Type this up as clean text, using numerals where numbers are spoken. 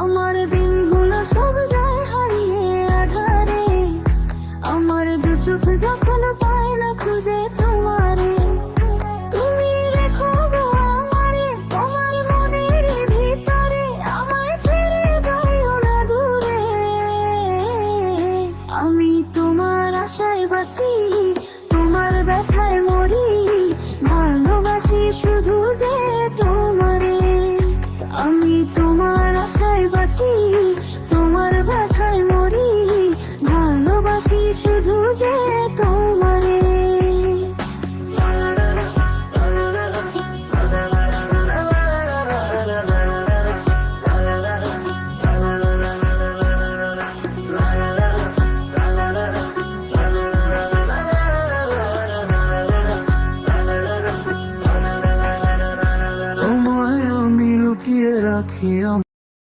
আমার দিনগুলো সব যায় হারিয়ে আধারে, আমার দু চোখ যখন পায় না খুঁজে তোমারে। তুমি রেখো গো আমারে তোমার মনের ভিতরে, আমায় ছেড়ে যাইও না দূরে। আমি তোমার আশায় বাঁচি, তোমার ব্যথায় মরি, ভালোবাসি শুধু যে তোমারে। আমি তোমার আশায় বাঁচি, তোমার ব্যথায় মরি, ভালোবাসি শুধু যে তোমারে।